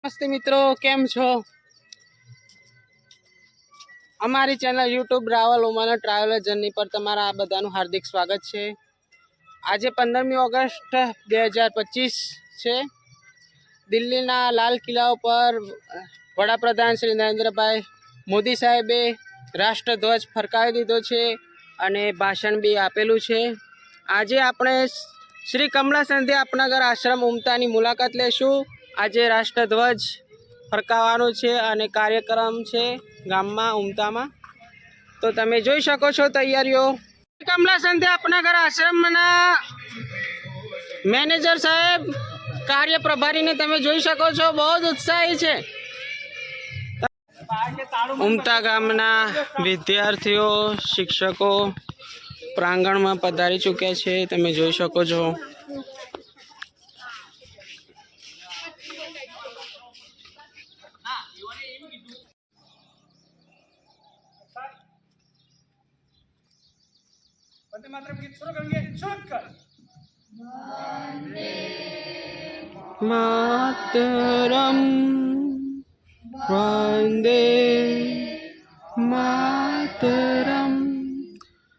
નમસ્તે મિત્રો, કેમ છો? અમારી ચેનલ યુટ્યુબ રાવલ ઉમાના ટ્રાવેલર જર્ની પર તમારા આ બધાનું હાર્દિક સ્વાગત છે। આજે 15મી ઓગસ્ટ 2025 છે। દિલ્હીના લાલ કિલ્લા ઉપર વડાપ્રધાન શ્રી નરેન્દ્રભાઈ મોદી સાહેબે રાષ્ટ્રધ્વજ ફરકાવી દીધો છે અને ભાષણ બી આપેલું છે। આજે આપણે શ્રી કમલા સંધ્યા આપનગર આશ્રમ ઉમતાની મુલાકાત લેશું। આજે રાષ્ટ્રધ્વજ ફરકાવવાનો છે અને કાર્યક્રમ છે ગામમાં ઉમતામાં। તો તમે જોઈ શકો છો તૈયારીઓ। કમલા સંધ્યા આપનગર આશ્રમના મેનેજર સાહેબ, કાર્ય પ્રભારીને તમે જોઈ શકો છો, બહુ જ ઉત્સાહી છે। ઉમતા ગામના વિદ્યાર્થીઓ, શિક્ષકો પ્રાંગણમાં પધારી ચૂક્યા છે, તમે જોઈ શકો છો। वंदे मातरम गीत शुरू करेंगे। शुरू कर। मातरम वंदे मातरम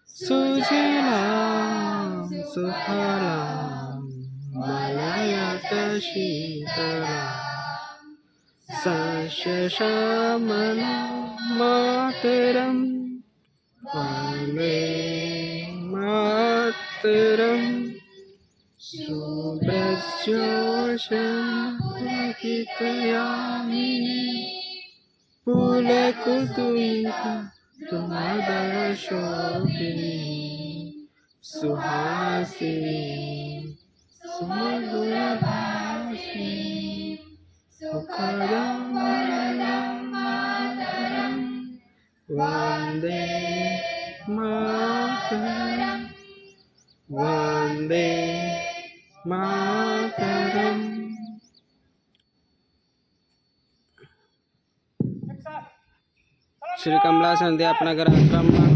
सुजलां सुफलां मलयज शीतलां सस्य श्यामलां मातरम वंदे मातरम शुभ्रज्योत्स्नापुलकितयामिनी पुलकुसुमिता त्वमदरशोभिनी सुहासिनी सुमधुरभाषिणी सुखदं मातरं वन्दे मातरं वन्दे मातरम। श्री कमला संध्या आपनगर आश्रम में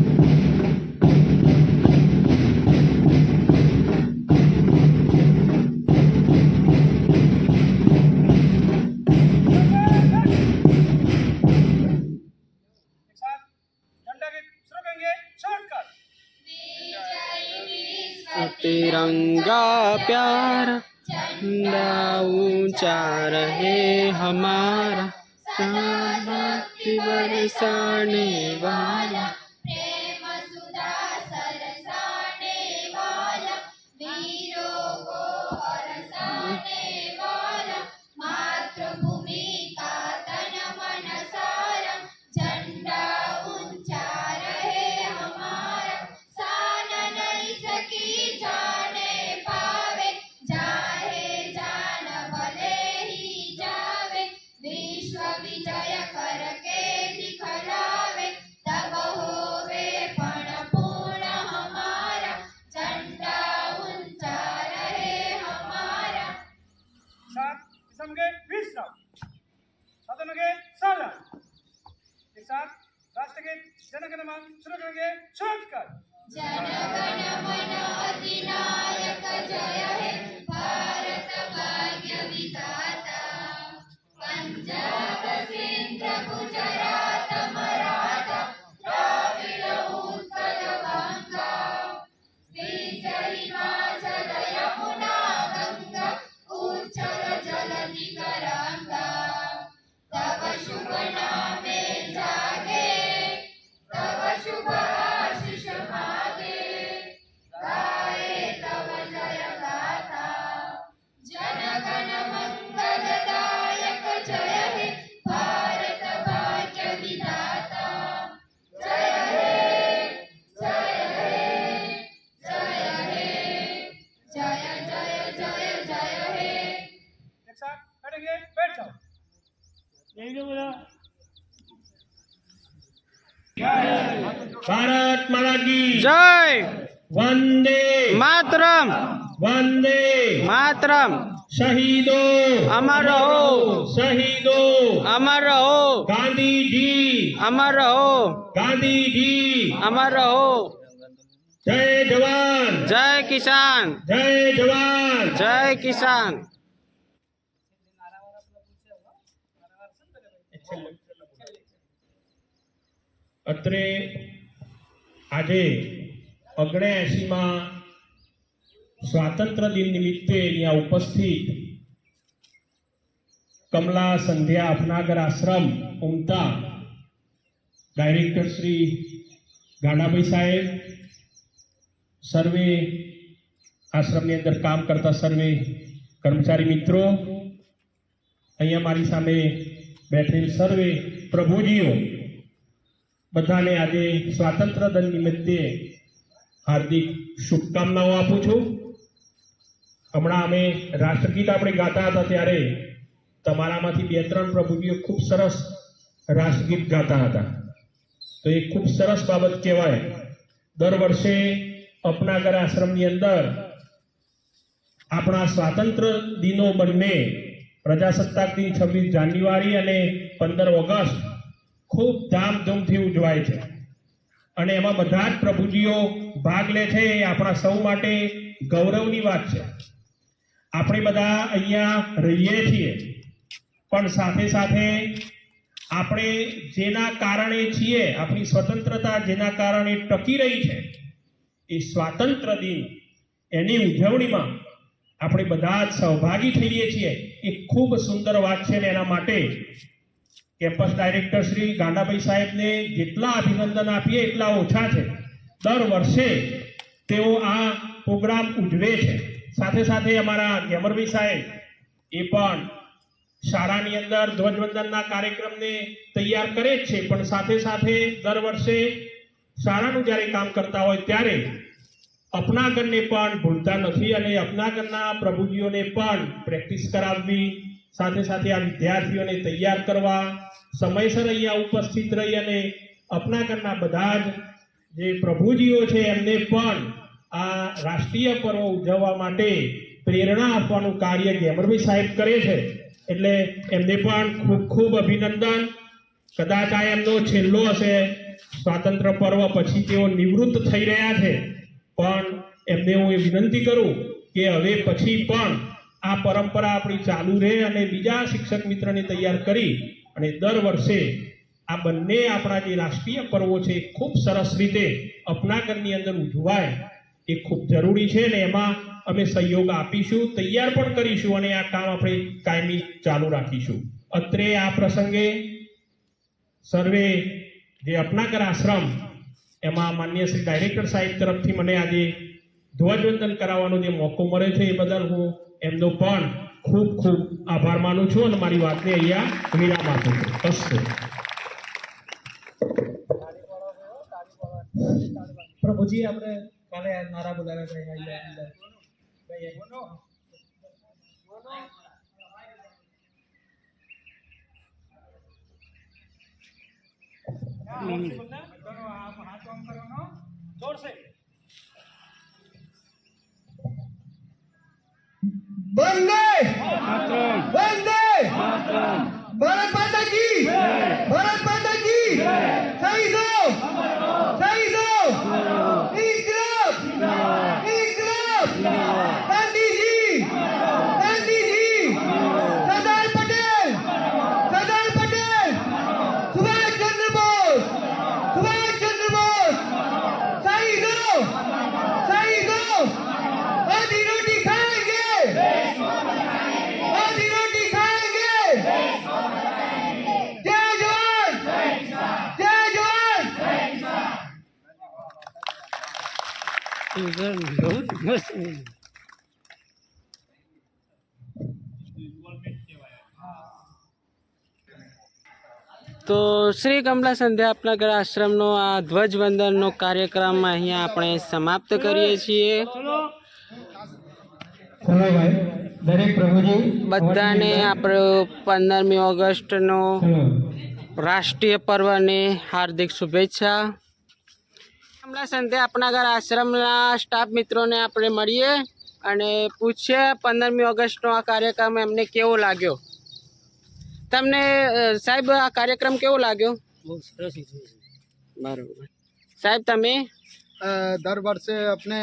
तिरंगा प्यारा झंडा ऊंचा रहे हमारा, चांदनी बरसाने वाला प्रेम सुधा सरसाने वाला, वीरों को हरसाने वाला, मातृभूमि का तन मन सारा, झंडा ऊंचा रहे हमारा, सान नहीं सकी जाने पावे, जाहे जान भले ही जावे, विश्व विजय करके दिखलावे, तब होवे पण पूर्ण हमारा, झंडा ऊंचा रहे हमारा। साथ समगे विश्राम साधनगे साला एक साथ राष्ट्रगीत जनगण मन शुरू करेंगे। शुरू कर। जनगण मन अधिनायक जय हे भारत भाग्य विधाता, पंजाब सिंध गुजरात मराठा द्राविड़ उत्कल गंगा, विजयी हिमाचल यमुना गंगा, उच्चल जलधि तरंगा, तब शुभ नामे जागे, तब शुभ आशीष मागे, गाए तब जय गाथा, जनगण मंगलदायक जय हे भारत भाग्य विधाता, जय हे जय हे जय हे जय जय जय जय हे। एक साथ बैठेंगे। बैठ जाओ। यही जो बोला। भारत माता की जय वंदे मातरम वंदे मातरम। शहीदों अमर रहो, शहीदों अमर रहो, गांधी जी अमर रहो, गांधी जी अमर रहो। जय जवान जय किसान, जय जवान जय किसान। અત્રે આજે 79માં સ્વાતંત્ર્ય દિન નિમિત્તે અહીંયા ઉપસ્થિત કમલા સંધ્યા અપનાગર આશ્રમ ઉમતા ડાયરેક્ટર શ્રી ગાંડાભાઈ સાહેબ, સર્વે આશ્રમની અંદર કામ કરતા સર્વે કર્મચારી મિત્રો, અહીંયા મારી સામે બેઠેલ સર્વે પ્રભુજીઓ, બધાને આજે સ્વાતંત્ર્ય દિન નિમિત્તે હાર્દિક શુભકામનાઓ આપું છું. હમણાં અમે રાષ્ટ્રગીત આપણે ગાતા હતા ત્યારે તમારામાંથી 2-3 પ્રભુજીઓ ખૂબ સરસ રાષ્ટ્રગીત ગાતા હતા. તો એ ખૂબ સરસ બાબત કહેવાય. દર વર્ષે અપનાગર આશ્રમની અંદર આપણા સ્વાતંત્ર્ય દિનો બંને પ્રજાસત્તાક દિન 26 જાન્યુઆરી અને 15 ઓગસ્ટ ખૂબ ધામધૂમથી ઉજવાય છે અને એમાં બધા જ પ્રભુજીઓ ભાગ લે છે. એ આપણા સૌ માટે ગૌરવની વાત છે. આપણે બધા અહીંયા રહીએ છીએ, પણ સાથે સાથે આપણે જેના કારણે છીએ, આપણી સ્વતંત્રતા જેના કારણે ટકી રહી છે, એ સ્વાતંત્ર્ય દિન, એની ઉજવણીમાં આપણે બધા જ સહભાગી થઈએ છીએ. એ ખૂબ સુંદર વાત છે ને એના માટે કેમ્પસ ડાયરેક્ટર શ્રી ગાંડાભાઈ સાહેબને જેટલા અભિનંદન આપીએ એટલા ઓછા છે. દર વર્ષે તેઓ આ પ્રોગ્રામ ઉજવે છે. સાથે સાથે અમારા ગેમરભાઈ સાહેબ એ પણ શાળાની અંદર ધ્વજવંદનના કાર્યક્રમને તૈયાર કરે જ છે, પણ સાથે સાથે દર વર્ષે શાળાનું જ્યારે કામ કરતા હોય ત્યારે અપનાગરને પણ ભૂલતા નથી અને અપનાગરના પ્રભુજીઓને પણ પ્રેક્ટિસ કરાવવી, સાથે સાથે આ વિદ્યાર્થીઓને તૈયાર કરવા, સમયસર અહીંયા ઉપસ્થિત રહી અને અપનાગરના બધા જ જે પ્રભુજીઓ છે એમને પણ આ રાષ્ટ્રીય પર્વ ઉજવવા માટે પ્રેરણા આપવાનું કાર્ય ગેમરભાઈ સાહેબ કરે છે. એટલે એમને પણ ખૂબ ખૂબ અભિનંદન. કદાચ આ એમનો છેલ્લો હશે સ્વાતંત્ર્ય પર્વ, પછી તેઓ નિવૃત્ત થઈ રહ્યા છે, પણ એમને હું એ વિનંતી કરું કે હવે પછી પણ આ પરંપરા આપણી ચાલુ રહે અને બીજા શિક્ષક મિત્રને તૈયાર કરી અને દર વર્ષે આ બંને આપણા જે રાષ્ટ્રીય પર્વો છે ખૂબ સરસ રીતે અપનાગરની અંદર ઉજવાય એ ખૂબ જરૂરી છે ને એમાં અમે સહયોગ આપીશું, તૈયાર પણ કરીશું અને આ કામ આપણે કાયમી ચાલુ રાખીશું. અત્રે આ પ્રસંગે સર્વે જે અપનાગર આશ્રમ એમાં માન્ય શ્રી ડાયરેક્ટર સાહેબ તરફથી મને આજે ધ્વજવંદન કરાવવાનો જે મોકો મળે છે એ બદલ હું એમનો પણ ખૂબ ખૂબ આભાર માનું છું અને મારી વાતને અહીંયા વિરામ આપું છું. અસ્તુ. પ્રભુજી આપણે કાલે નારા બોલાવ્યા હતા. वंदे वंदे भारत माता की भारत माता की शहीदों शहीदों इंकलाब इंकलाब गांधी जी सरदार पटेल सुभाष चंद्र बोस शहीदों शहीदों आधी रोटी खाएंगे आधी रोटी खाएंगे जय जवान जय जवान बहुत मस्त. તો શ્રી કમલા સંધ્યા અપનાગર આશ્રમનો આ ધ્વજવંદનનો કાર્યક્રમ અહીંયા આપણે સમાપ્ત કરીએ છીએ. ચલો ભાઈ દરેક પ્રભુજી બધાને આપણો 15મી ઓગસ્ટનો રાષ્ટ્રીય પર્વની હાર્દિક શુભેચ્છા. કમલા સંધ્યા અપનાગર આશ્રમના સ્ટાફ મિત્રોને આપણે મળીએ અને પૂછીએ 15મી ઓગસ્ટનો આ કાર્યક્રમ એમને કેવો લાગ્યો. તમને સાહેબ આ કાર્યક્રમ કેવો લાગ્યો? બહુ સરસ. બરોબર સાહેબ, તમે દર વર્ષે આપણે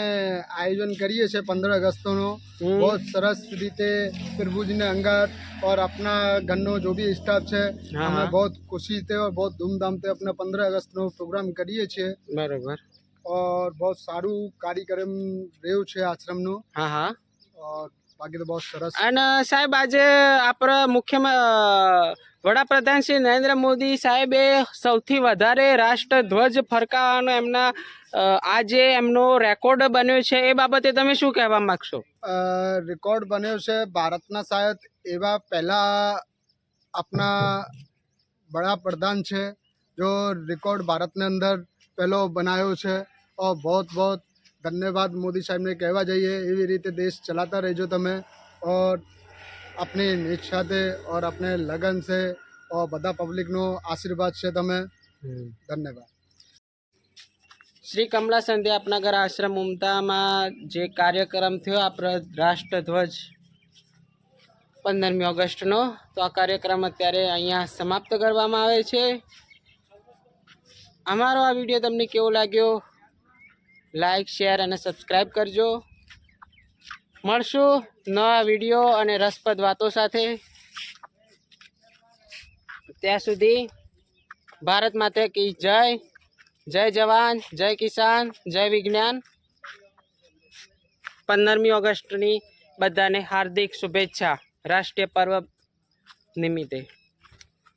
આયોજન કરીએ છીએ 15 અગસ્તનો હમ. બહુ સરસ રીતે प्रभुजी ने अंगत और अपना गन्नो जो भी स्टाफ है हाँ, हमें हाँ। बहुत खुशी थे और बहुत धूमधाम से अपने 15 अगस्त નો પ્રોગ્રામ કરીએ છીએ બરોબર. और बहुत સારું કાર્યક્રમ રહ્યું છે આશ્રમનું હા હા. और બાકી તો બહુ સરસ અને સાહેબ આજે આપણા મુખ્ય વડાપ્રધાન શ્રી નરેન્દ્ર મોદી સાહેબે સૌથી વધારે રાષ્ટ્રધ્વજ ફરકાવવાનો એમના આજે એમનો રેકોર્ડ બન્યો છે એ બાબતે તમે શું કહેવા માંગશો? રેકોર્ડ બન્યો છે ભારતના શાયદ એવા પહેલા આપણા વડાપ્રધાન છે જો રેકોર્ડ ભારતને અંદર પહેલો બનાવ્યો છે और बहुत बहुत धन्यवाद मोदी साहब ने कहवा जाइए એવી રીતે દેશ ચલાતા રહેજો તમે और अपनी निष्ठा से और अपने लगन से और બધા પબ્લિકનો આશીર્વાદ છે તમે ધન્યવાદ શ્રી કમલા સંધ્યા આપનગર આશ્રમ ઉમતામાં જે કાર્યક્રમ થયો આપણે રાષ્ટ્રધ્વજ 15મી ઓગસ્ટનો તો આ કાર્યક્રમ અત્યારે અહીંયા સમાપ્ત કરવામાં આવે છે. અમારો આ વિડીયો તમને કેવો લાગ્યો? લાઈક શેર અને સબસ્ક્રાઈબ કરજો. મળશું નવા વિડીયો અને રસપ્રદ વાતો સાથે. ત્યાં સુધી ભારત માતા કી જય. જય જવાન, જય કિસાન, જય વિજ્ઞાન. 15મી ઓગસ્ટની બધાને હાર્દિક શુભેચ્છા રાષ્ટ્રીય પર્વ નિમિત્તે.